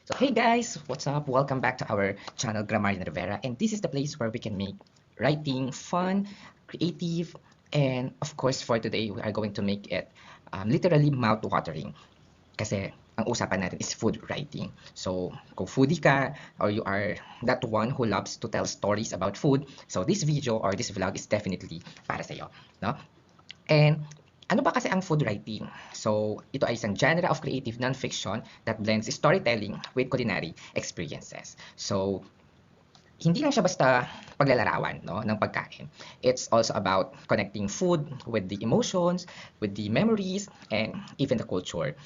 So hey guys, what's up? Welcome back to our channel Grammarian Rivera, and this is the place where we can make writing fun, creative, and of course for today we are going to make it literally mouth-watering. Kasi ang usapan natin is food writing. So kung foodie ka or you are that one who loves to tell stories about food, so this video or this vlog is definitely para sa iyo, no? And ano ba kasi ang food writing? So, ito ay isang genre of creative nonfiction that blends storytelling with culinary experiences. So, hindi lang siya basta paglalarawan no, ng pagkain. It's also about connecting food with the emotions, with the memories, and even the culture.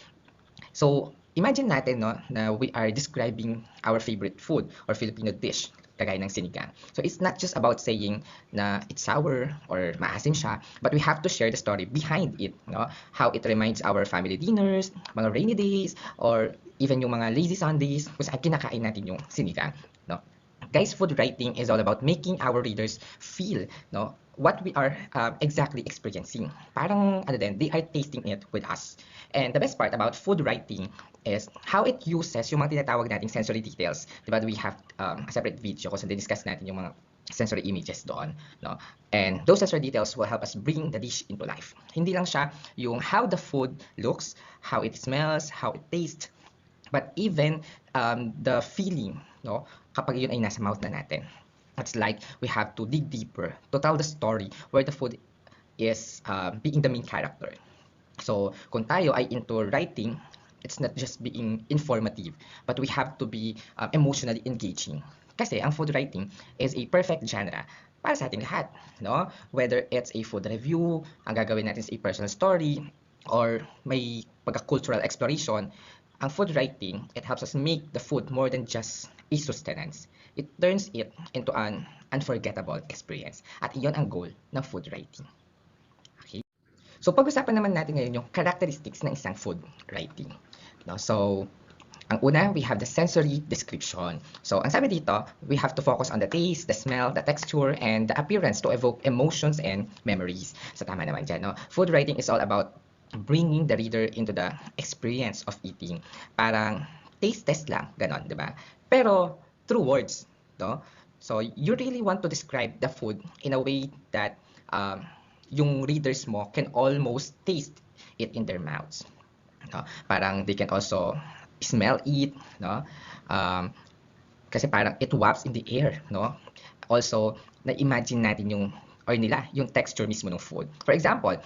So, imagine natin no, na we are describing our favorite food or Filipino dish, kagaya ng sinigang. So, it's not just about saying na it's sour or maasim siya, but we have to share the story behind it, no? How it reminds our family dinners, mga rainy days, or even yung mga lazy Sundays kung saan kinakain natin yung sinigang, no? Guys, food writing is all about making our readers feel no what we are exactly experiencing. Parang ano din, they are tasting it with us. And the best part about food writing is how it uses yung mga tinatawag nating sensory details. Diba we have a separate video kung saan discuss natin yung mga sensory images doon, no? And those sensory details will help us bring the dish into life. Hindi lang siya yung how the food looks, how it smells, how it tastes, but even the feeling, no, kapag yun ay nasa mouth na natin. It's like we have to dig deeper to tell the story where the food is being the main character. So, kung tayo ay into writing, it's not just being informative, but we have to be emotionally engaging. Kasi ang food writing is a perfect genre para sa ating lahat, no? Whether it's a food review, ang gagawin natin is a personal story, or may pagka-cultural exploration, ang food writing, it helps us make the food more than just a sustenance. It turns it into an unforgettable experience. At iyon ang goal ng food writing. Okay? So pag-usapan naman natin ngayon yung characteristics ng isang food writing. No? So, ang una, we have the sensory description. So, ang sabi dito, we have to focus on the taste, the smell, the texture, and the appearance to evoke emotions and memories. So, tama naman dyan. No? Food writing is all about bringing the reader into the experience of eating. Parang taste test lang, ganon, di ba? Pero, through words, no? So, you really want to describe the food in a way that yung readers mo can almost taste it in their mouths. No? Parang they can also smell it, no? Kasi parang it wafts in the air, no? Also, na-imagine natin yung, or nila, yung texture mismo ng food. For example,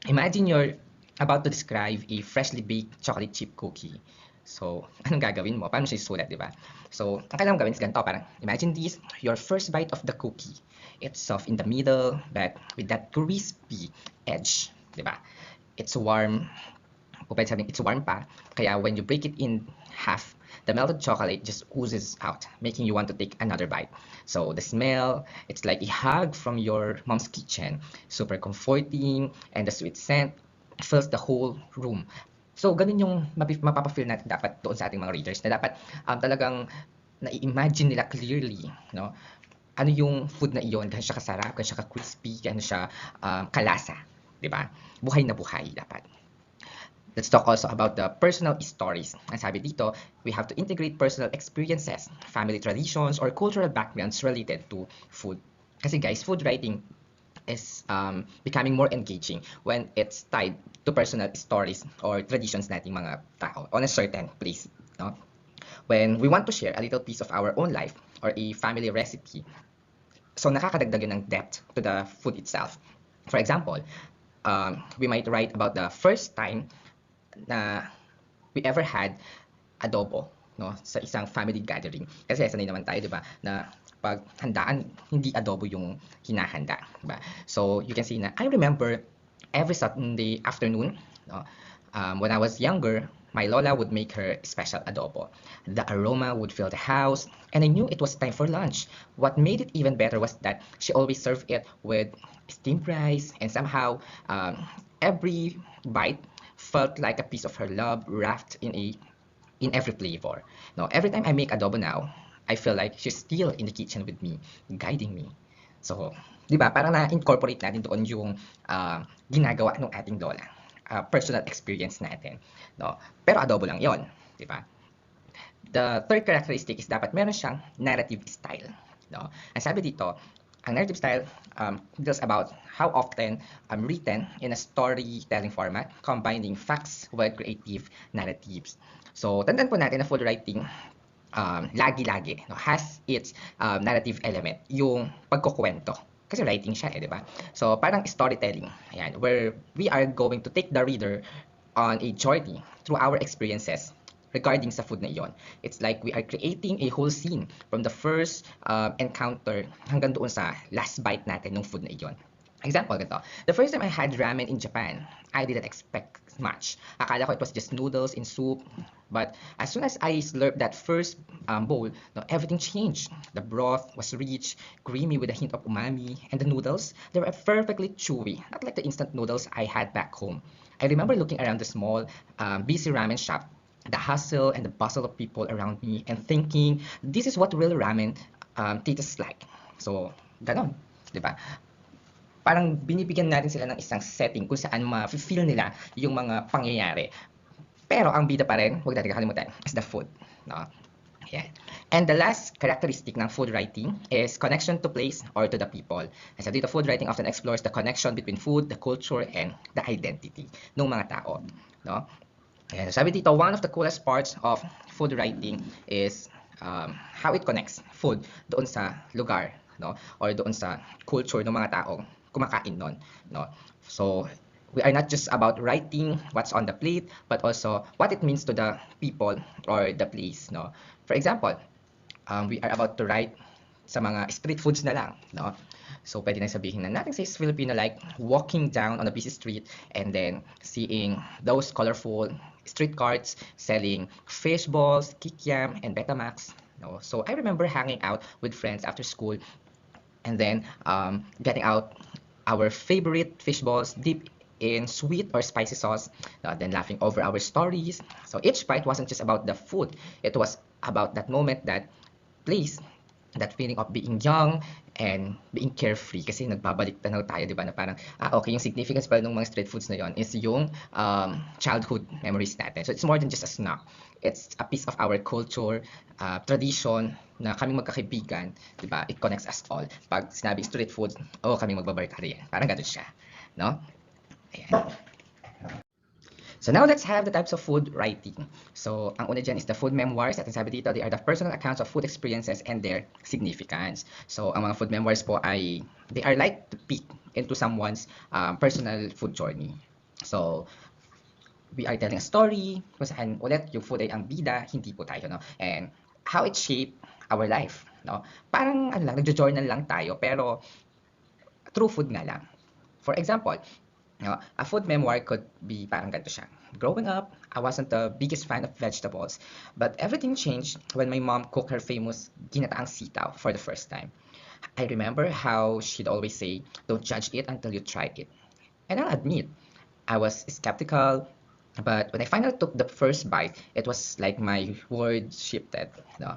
imagine you're about to describe a freshly baked chocolate chip cookie. So, anong gagawin mo? Paano siya isulat, di ba? So, ang kailangan gawin is ganito, parang imagine this, your first bite of the cookie. It's soft in the middle, but with that crispy edge, di ba? It's warm, pwede sabihin, it's warm pa. Kaya when you break it in half, the melted chocolate just oozes out, making you want to take another bite. So the smell, it's like a hug from your mom's kitchen. Super comforting, and the sweet scent fills the whole room. So ganun yung mapapafeel natin dapat doon sa ating mga readers na dapat talagang na-imagine nila clearly, no? Ano yung food na iyon, gaano siya kasarap, gaano siya ka-crispy, gaano siya kalasa, di ba? Buhay na buhay dapat. Let's talk also about the personal stories. Ang sabi dito, we have to integrate personal experiences, family traditions, or cultural backgrounds related to food. Kasi guys, food writing is becoming more engaging when it's tied to personal stories or traditions nating mga tao on a certain place. No? When we want to share a little piece of our own life or a family recipe, so nakakadagdag yun ng depth to the food itself. For example, we might write about the first time na we ever had adobo, no, sa isang family gathering. Kasi sanay naman tayo, 'di ba, na pag handaan, hindi adobo yung hinahanda, 'di ba? So, you can see na I remember every Sunday afternoon, no, when I was younger, my lola would make her special adobo. The aroma would fill the house, and I knew it was time for lunch. What made it even better was that she always served it with steamed rice, and somehow every bite felt like a piece of her love wrapped in every flavor. No, every time I make adobo now, I feel like she's still in the kitchen with me, guiding me. So, 'di ba? Parang na-incorporate natin doon yung ginagawa ng ating lola. Personal experience natin, no? Pero adobo lang 'yon, 'di ba? The third characteristic is dapat meron siyang narrative style. No? Ang sabi dito, ang narrative style deals about how often written in a storytelling format, combining facts with creative narratives. So, tandaan po natin na food writing lagi-lagi no, has its narrative element, yung pagkukwento. Kasi writing siya di ba? So, parang storytelling, ayan, where we are going to take the reader on a journey through our experiences regarding sa food na iyon. It's like we are creating a whole scene from the first encounter hanggang doon sa last bite natin ng food na iyon. Example, ganito. The first time I had ramen in Japan, I didn't expect much. Akala ko it was just noodles in soup. But as soon as I slurped that first bowl, no, everything changed. The broth was rich, creamy with a hint of umami, and the noodles, they were perfectly chewy, not like the instant noodles I had back home. I remember looking around the small, busy ramen shop, the hustle and the bustle of people around me, and thinking, this is what real ramen tastes like. So, ganon, di ba? Parang binibigyan natin sila ng isang setting kung saan ma-feel nila yung mga pangyayari. Pero ang bida pa rin, huwag natin kakalimutan, is the food. No? Yeah. And the last characteristic ng food writing is connection to place or to the people. As I did, the food writing often explores the connection between food, the culture, and the identity ng mga tao. No? And sabi dito, one of the coolest parts of food writing is how it connects food doon sa lugar, no? Or doon sa culture ng mga taong kumakain nun, no? So, we are not just about writing what's on the plate, but also what it means to the people or the place, no? For example, we are about to write sa mga street foods na lang, no? So, pwede na sabihin na nothing says Filipino like walking down on a busy street and then seeing those colorful street carts selling fish balls, kikiam, and Betamax. No? So, I remember hanging out with friends after school and then getting out our favorite fish balls deep in sweet or spicy sauce, then laughing over our stories. So each bite wasn't just about the food, it was about that moment, that place, that feeling of being young and being carefree. Kasi nagbabalik tanaw tayo, di ba, na parang, okay, yung significance pala ng mga street foods na yon is yung childhood memories natin. So it's more than just a snack. It's a piece of our culture, tradition, na kaming magkakaibigan, di ba? It connects us all. Pag sinabi street food, kaming magbabarkada yan. Parang ganun siya, no? Ayan. So now let's have the types of food writing. So ang una dyan is the food memoirs. At sabi dito, they are the personal accounts of food experiences and their significance. So ang mga food memoirs po ay, they are like to peek into someone's personal food journey. So we are telling a story kung saan ulit yung food ay ang bida, hindi po tayo, no? And how it shaped our life, no? Parang ano lang, nagjo-journal lang tayo, pero through food nga lang. For example, a food memoir could be parang ganito siya. Growing up, I wasn't the biggest fan of vegetables, but everything changed when my mom cooked her famous ginataang sitaw for the first time. I remember how she'd always say, don't judge it until you try it. And I'll admit, I was skeptical, but when I finally took the first bite, it was like my world shifted. No?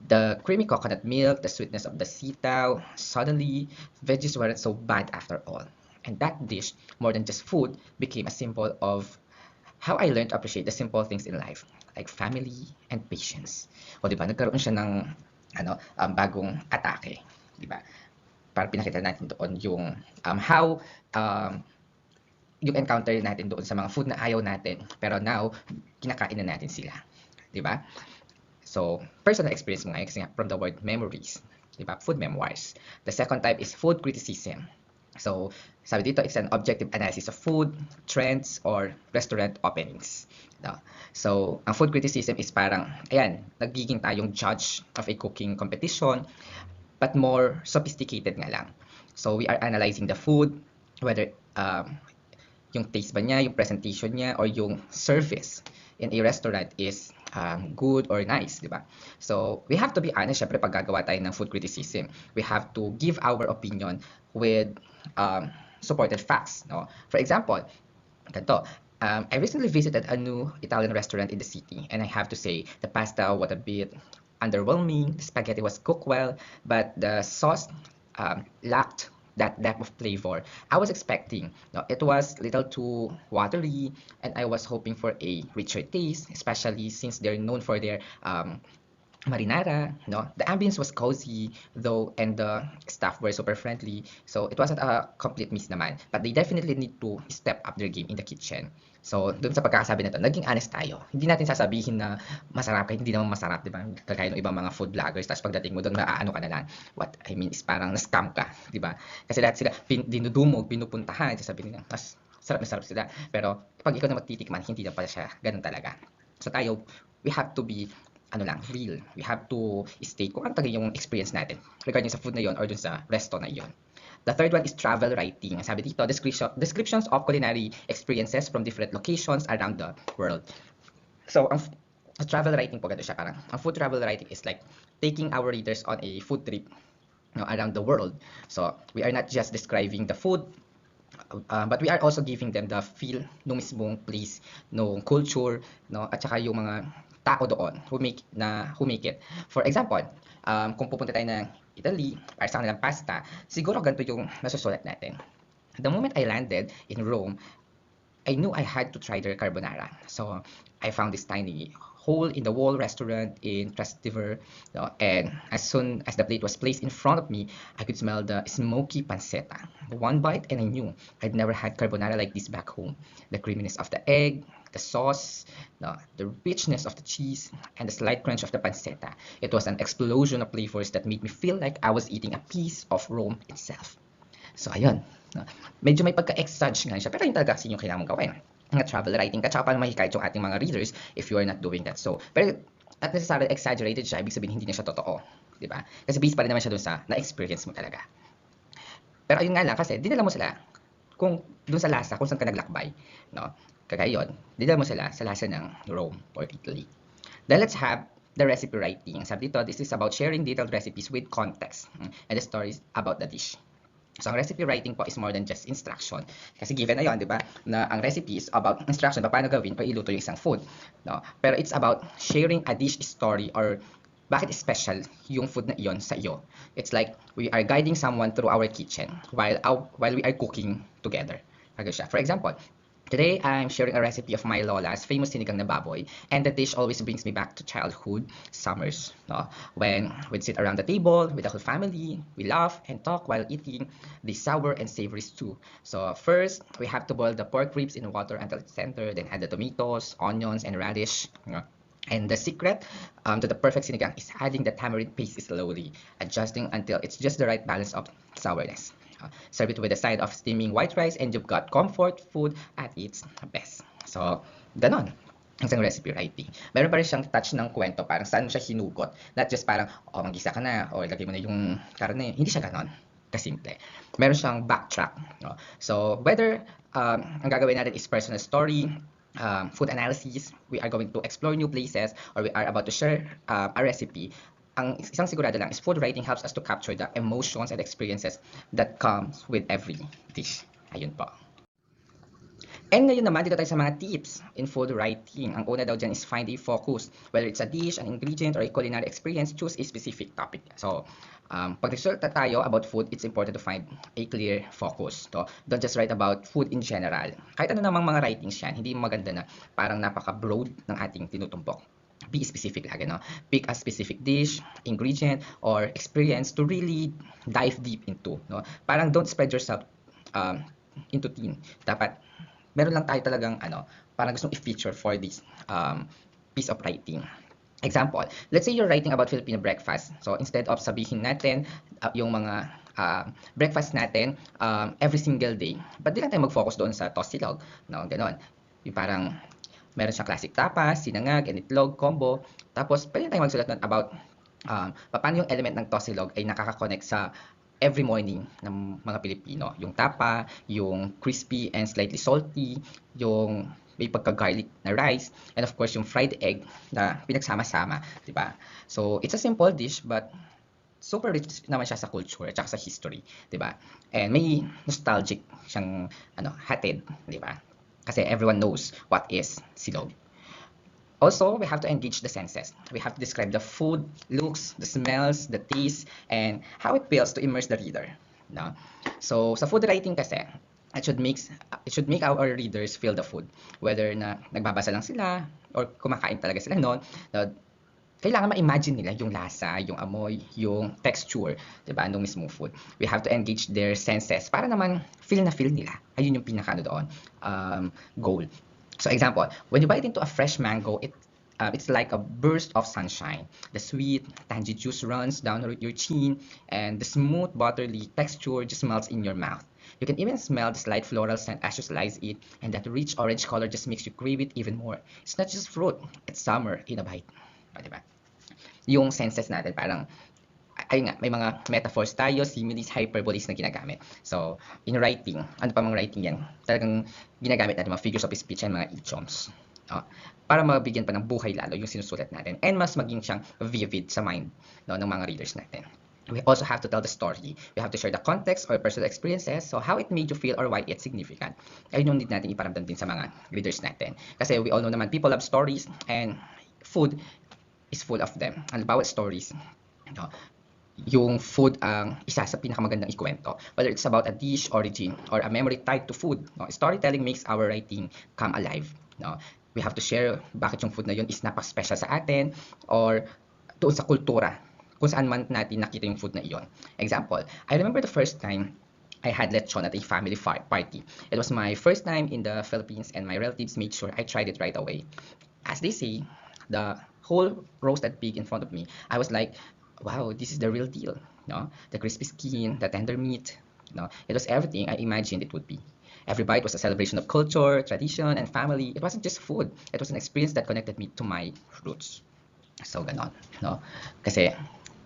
The creamy coconut milk, the sweetness of the sitaw, suddenly, veggies weren't so bad after all. And that dish, more than just food, became a symbol of how I learned to appreciate the simple things in life, like family and patience. O di ba, nagkaroon siya ng bagong atake, di ba? Para pinakita natin doon yung how yung encounter natin doon sa mga food na ayaw natin, pero now kinakain na natin sila, di ba? So, personal experience mo ngayon kasi from the word memories, di ba? Food memoirs. The second type is food criticism. So, sabi dito, it's an objective analysis of food, trends, or restaurant openings. No? So, ang food criticism is parang, ayan, nagiging tayong judge of a cooking competition, but more sophisticated nga lang. So, we are analyzing the food, whether yung taste ba niya, yung presentation niya, or yung service in a restaurant is good or nice, di ba? So, we have to be honest, syempre, pag gagawa tayo ng food criticism, we have to give our opinion with supported facts, no? For example, ganito, I recently visited a new Italian restaurant in the city, and I have to say, the pasta was a bit underwhelming, the spaghetti was cooked well, but the sauce lacked that depth of flavor I was expecting. No, it was little too watery, and I was hoping for a richer taste, especially since they're known for their marinara, no? The ambience was cozy, though, and the staff were super friendly. So it wasn't a complete miss naman. But they definitely need to step up their game in the kitchen. So, dun sa pagkakasabi na to, naging honest tayo. Hindi natin sasabihin na masarap kahit hindi naman masarap, di ba? Kagaya ng ibang mga food vloggers, tapos pagdating mo doon, maaano ka na lang. What I mean is parang na-scam ka, di ba? Kasi lahat sila dinudumog, pinupuntahan, sasabihin nila, mas sarap na sarap sila. Pero pag ikaw na magtitikman, hindi na pala siya ganun talaga. So tayo, we have to be real. We have to state kung ano talaga yung experience natin regarding sa food na yon or dun sa resto na yon. The third one is travel writing. Sabi dito, descriptions of culinary experiences from different locations around the world. So, ang travel writing po, ganito siya parang, ang food travel writing is like taking our readers on a food trip, around the world. So, we are not just describing the food, but we are also giving them the feel ng mismong place, ng culture, no, at saka yung mga tao doon who make it. For example, kung pupunta tayo ng Italy para sa kanilang pasta, siguro ganito yung nasusulat natin. The moment I landed in Rome, I knew I had to try their carbonara. So I found this tiny hole-in-the-wall restaurant in Trastevere, and as soon as the plate was placed in front of me, I could smell the smoky pancetta. One bite and I knew I'd never had carbonara like this back home. The creaminess of the egg, the sauce, the richness of the cheese, and the slight crunch of the pancetta. It was an explosion of flavors that made me feel like I was eating a piece of Rome itself. So, ayun. Medyo may pagka-exage nga siya, pero yun talaga kasi yung kailangan mong gawin. Nga travel writing ka, tsaka paano mahikayat yung ating mga readers if you are not doing that. So, pero at necessarily exaggerated siya, ibig sabihin hindi niya siya totoo. Di ba? Kasi based pa rin naman siya dun sa na-experience mo talaga. Pero ayun nga lang, kasi dinala mo sila kung dun sa lasa, kung saan ka naglakbay. No? Kagaya yun, dinala mo sila sa lasa ng Rome or Italy. Then let's have the recipe writing. Sabi dito, this is about sharing detailed recipes with context and the stories about the dish. So, ang recipe writing po is more than just instruction. Kasi given na yun, di ba, na ang recipe is about instruction, paano gawin, iluto yung isang food. No? Pero it's about sharing a dish story or bakit special yung food na iyon sa iyo. It's like we are guiding someone through our kitchen while we are cooking together. For example, today, I'm sharing a recipe of my lola's famous sinigang na baboy, and the dish always brings me back to childhood summers, no? When we'd sit around the table with the whole family, we laugh and talk while eating the sour and savory stew. So first, we have to boil the pork ribs in water until it's tender, then add the tomatoes, onions, and radish. And the secret to the perfect sinigang is adding the tamarind paste slowly, adjusting until it's just the right balance of sourness. Serve it with a side of steaming white rice and you've got comfort food at its best. So, ganon ang isang recipe writing. Meron pa rin siyang touch ng kwento, parang saan mo siya hinugot. Not just parang, magisa ka na, o ilagay mo na yung karne. Hindi siya ganon kasimple. Meron siyang backtrack. No? So, whether ang gagawin natin is personal story, food analysis, we are going to explore new places, or we are about to share a recipe, ang isang sigurado lang is food writing helps us to capture the emotions and experiences that comes with every dish. Ayun po. And ngayon naman, dito tayo sa mga tips in food writing. Ang una daw dyan is find a focus. Whether it's a dish, an ingredient, or a culinary experience, choose a specific topic. So, pag resulta tayo about food, it's important to find a clear focus. So, don't just write about food in general. Kahit ano namang mga writings yan, hindi maganda na parang napaka-broad ng ating tinutumbok. Be specific lagi, no? Pick a specific dish, ingredient, or experience to really dive deep into, no? Parang don't spread yourself into thin. Dapat meron lang tayo talagang parang gustong i-feature for this piece of writing. Example, let's say you're writing about Filipino breakfast. So instead of sabihin natin yung mga breakfast natin every single day, but di lang tayo mag-focus doon sa tosilog, no? Ganon. Yung parang meron siyang classic tapas, sinangag, and itlog, combo. Tapos, pwede tayong magsulat nun about paano yung element ng tosilog ay nakaka-connect sa every morning ng mga Pilipino. Yung tapa, yung crispy and slightly salty, yung may pagka-garlic na rice, and of course, yung fried egg na pinagsama-sama, di ba? So, it's a simple dish, but super rich naman siya sa culture at sa history, di ba? And may nostalgic siyang hatid, di ba? Kasi everyone knows what is silog. Also, we have to engage the senses. We have to describe the food, looks, the smells, the taste, and how it feels to immerse the reader. No? So, sa food writing kasi, it should make our readers feel the food. Whether na nagbabasa lang sila or kumakain talaga sila noon. kailangan ma-imagine nila yung lasa, yung amoy, yung texture, 'di ba, nung mismong food. We have to engage their senses para naman feel na feel nila. Ayun yung pinaka doon, goal. So example, when you bite into a fresh mango, it's like a burst of sunshine. The sweet, tangy juice runs down your chin, and the smooth, buttery texture just melts in your mouth. You can even smell the slight floral scent as you slice it, and that rich orange color just makes you crave it even more. It's not just fruit, it's summer in a bite. O, diba? Yung senses natin parang ayun nga, may mga metaphors tayo, similes, hyperboles na ginagamit. So, in writing, ano pa mang writing yan, talagang ginagamit natin mga figures of speech and mga idioms. Para mabigyan pa ng buhay lalo yung sinusulat natin and mas maging siyang vivid sa mind ng mga readers natin. We also have to tell the story. We have to share the context or personal experiences, so how it made you feel or why it's significant. Ayun yung need natin iparamdam din sa mga readers natin. Kasi we all know naman, people love stories and food is full of them. Ang bawat stories, yung food ang isa sa pinakamagandang ikwento. Whether it's about a dish, origin, or a memory tied to food. Storytelling makes our writing come alive. We have to share bakit yung food na yun is napaka-special sa atin or doon sa kultura kung saan man natin nakita yung food na iyon. Example, I remember the first time I had lechon at a family party. It was my first time in the Philippines and my relatives made sure I tried it right away. As they say, the whole roasted pig in front of me, I was like, wow, this is the real deal. The crispy skin, the tender meat. It was everything I imagined it would be. Every bite was a celebration of culture, tradition, and family. It wasn't just food. It was an experience that connected me to my roots. So, ganon. Kasi,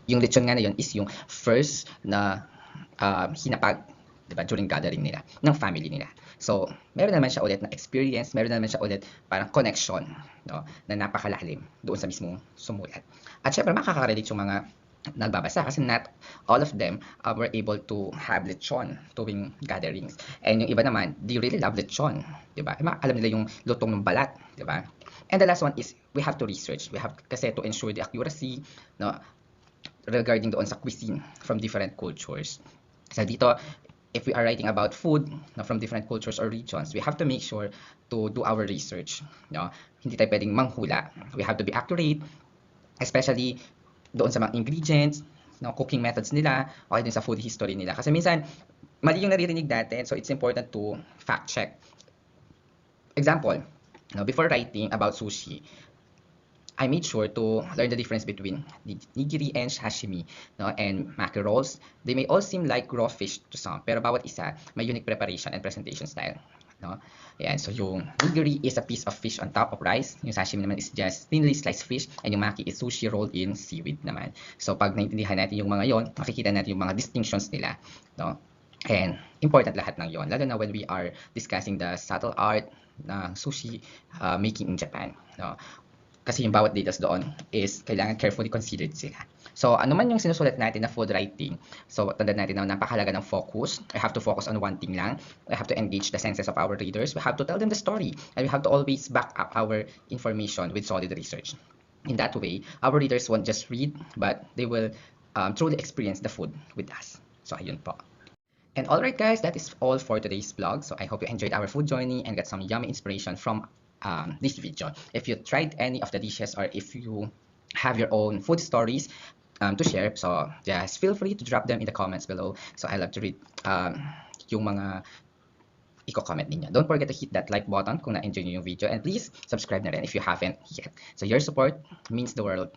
yung lechon nga na yun is yung first na hinapag, diba, during gathering nila, ng family nila. So, meron naman siya ulit na experience, meron naman siya ulit parang connection, na napakalalim doon sa mismong sumulat. At syempre, makaka-relate yung mga nagbabasa kasi not all of them were able to have lechon tuwing gatherings. And yung iba naman, they really love lechon, diba? Alam nila yung lutong ng balat, diba? And the last one is, we have to research. We have kasi to ensure the accuracy, regarding doon sa cuisine from different cultures. So dito, if we are writing about food from different cultures or regions, we have to make sure to do our research. Hindi tayo pwedeng manghula. We have to be accurate, especially doon sa mga ingredients, cooking methods nila, o din sa food history nila. Kasi minsan, mali yung naririnig natin, so it's important to fact check. Example, before writing about sushi, I made sure to learn the difference between nigiri and sashimi, and maki rolls. They may all seem like raw fish to some, pero bawat isa may unique preparation and presentation style. Ayan, so yung nigiri is a piece of fish on top of rice. Yung sashimi naman is just thinly sliced fish, and yung maki is sushi rolled in seaweed naman. So pag naintindihan natin yung mga yon, makikita natin yung mga distinctions nila. And important lahat ng yon, lalo na when we are discussing the subtle art ng sushi making in Japan. Kasi yung bawat details doon is kailangan carefully considered sila. So, ano man yung sinusulat natin na food writing, so tandaan natin na napakahalaga ng focus. I have to focus on one thing lang. I have to engage the senses of our readers. We have to tell them the story. And we have to always back up our information with solid research. In that way, our readers won't just read, but they will truly experience the food with us. So, ayun po. And alright guys, that is all for today's vlog. So, I hope you enjoyed our food journey and got some yummy inspiration from this video. If you tried any of the dishes or if you have your own food stories to share, so just feel free to drop them in the comments below. So I love to read yung mga i-comment ninyo. Don't forget to hit that like button kung na-enjoy nyo yung video, and please subscribe na rin if you haven't yet. So your support means the world.